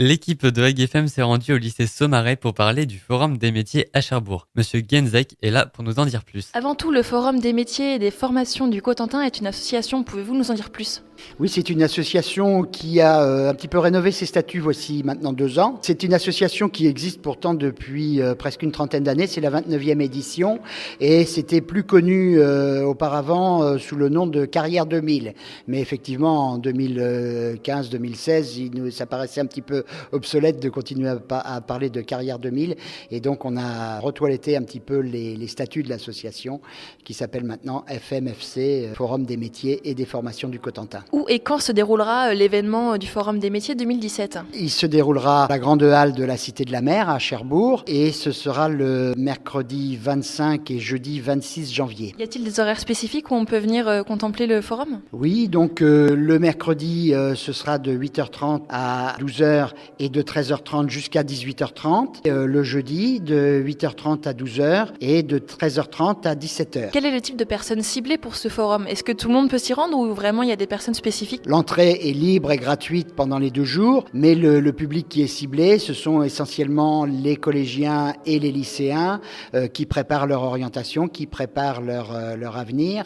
L'équipe de Hague FM s'est rendue au lycée Saumarez pour parler du Forum des métiers à Cherbourg. Monsieur Genzek est là pour nous en dire plus. Avant tout, le Forum des métiers et des formations du Cotentin est une association. Pouvez-vous nous en dire plus ? Oui, c'est une association qui a un petit peu rénové ses statuts voici maintenant 2 ans. C'est une association qui existe pourtant depuis presque une trentaine d'années. C'est la 29e édition et c'était plus connu auparavant sous le nom de Carrière 2000. Mais effectivement, en 2015-2016, ça paraissait un petit peu obsolète de continuer à parler de Carrière 2000. Et donc, on a retoiletté un petit peu les statuts de l'association qui s'appelle maintenant FMFC, Forum des métiers et des formations du Cotentin. Où et quand se déroulera l'événement du Forum des métiers 2017 ? Il se déroulera à la grande halle de la Cité de la Mer à Cherbourg et ce sera le mercredi 25 et jeudi 26 janvier. Y a-t-il des horaires spécifiques où on peut venir contempler le forum ? Oui, donc le mercredi ce sera de 8h30 à 12h et de 13h30 jusqu'à 18h30. Le jeudi de 8h30 à 12h et de 13h30 à 17h. Quel est le type de personnes ciblées pour ce forum ? Est-ce que tout le monde peut s'y rendre ou vraiment il y a des personnes spécifiques ? L'entrée est libre et gratuite pendant les 2 jours, mais le public qui est ciblé, ce sont essentiellement les collégiens et les lycéens qui préparent leur orientation, qui préparent leur avenir.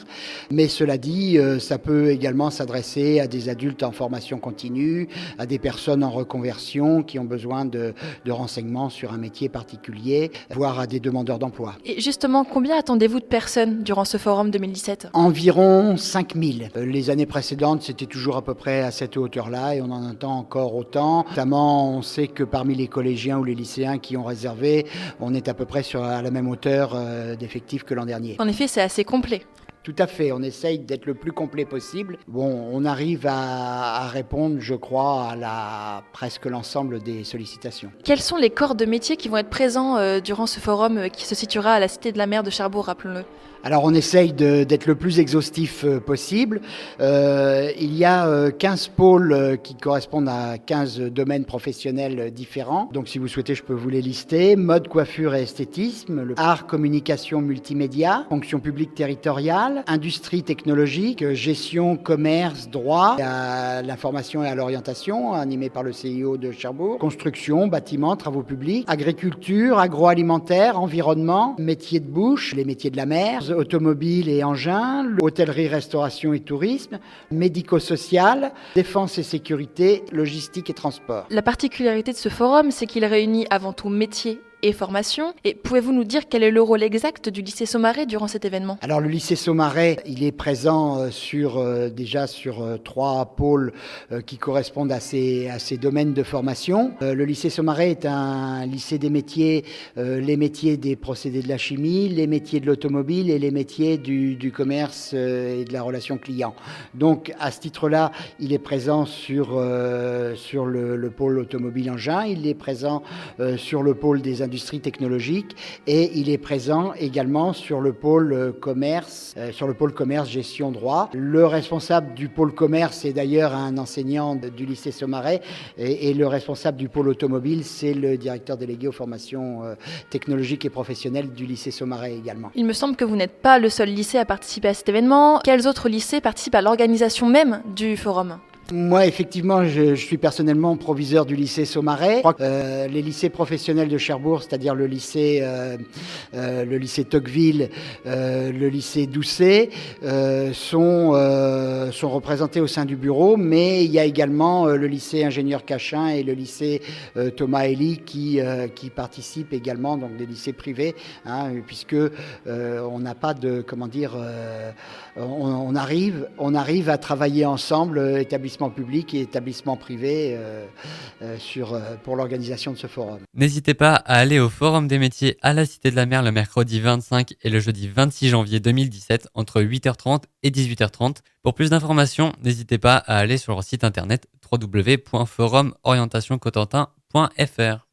Mais cela dit, ça peut également s'adresser à des adultes en formation continue, à des personnes en reconversion qui ont besoin de renseignements sur un métier particulier, voire à des demandeurs d'emploi. Et justement, combien attendez-vous de personnes durant ce forum 2017 ? Environ 5000. Les années précédentes, c'était toujours à peu près à cette hauteur-là et on en attend encore autant. Notamment, on sait que parmi les collégiens ou les lycéens qui ont réservé, on est à peu près à la même hauteur d'effectifs que l'an dernier. En effet, c'est assez complet. Tout à fait, on essaye d'être le plus complet possible. Bon, on arrive à répondre, je crois, à presque l'ensemble des sollicitations. Quels sont les corps de métiers qui vont être présents durant ce forum qui se situera à la Cité de la Mer de Cherbourg, rappelons-le ? Alors on essaye d'être le plus exhaustif possible. Il y a 15 pôles qui correspondent à 15 domaines professionnels différents. Donc si vous souhaitez, je peux vous les lister. Mode, coiffure et esthétisme, le art, communication, multimédia, fonction publique territoriale, industrie technologique, gestion, commerce, droit, à l'information et à l'orientation, animé par le CIO de Cherbourg, construction, bâtiment, travaux publics, agriculture, agroalimentaire, environnement, métiers de bouche, les métiers de la mer, automobile et engins, hôtellerie, restauration et tourisme, médico-social, défense et sécurité, logistique et transport. La particularité de ce forum, c'est qu'il réunit avant tout métiers et formation. Et pouvez-vous nous dire quel est le rôle exact du lycée Saumarez durant cet événement ? Alors le lycée Saumarez, il est présent déjà sur 3 pôles qui correspondent à ces domaines de formation. Le lycée Saumarez est un lycée des métiers, les métiers des procédés de la chimie, les métiers de l'automobile et les métiers du commerce et de la relation client. Donc à ce titre-là, il est présent sur le pôle automobile engin, il est présent sur le pôle des industrie technologique et il est présent également sur le pôle commerce, gestion droit. Le responsable du pôle commerce est d'ailleurs un enseignant du lycée Saumarez et le responsable du pôle automobile, c'est le directeur délégué aux formations technologiques et professionnelles du lycée Saumarez également. Il me semble que vous n'êtes pas le seul lycée à participer à cet événement. Quels autres lycées participent à l'organisation même du forum ? Moi, effectivement, je suis personnellement proviseur du lycée Saumarez. Je crois que les lycées professionnels de Cherbourg, c'est-à-dire le lycée Tocqueville, le lycée Doucet, sont représentés au sein du bureau, mais il y a également le lycée Ingénieur Cachin et le lycée Thomas Elie qui participent également, donc des lycées privés, puisque on n'a pas de, on arrive à travailler ensemble, établissements publics et établissements privés pour l'organisation de ce forum. N'hésitez pas à aller au Forum des métiers à la Cité de la Mer le mercredi 25 et le jeudi 26 janvier 2017 entre 8h30 et 18h30. Pour plus d'informations, n'hésitez pas à aller sur leur site internet www.forumorientationcotentin.fr.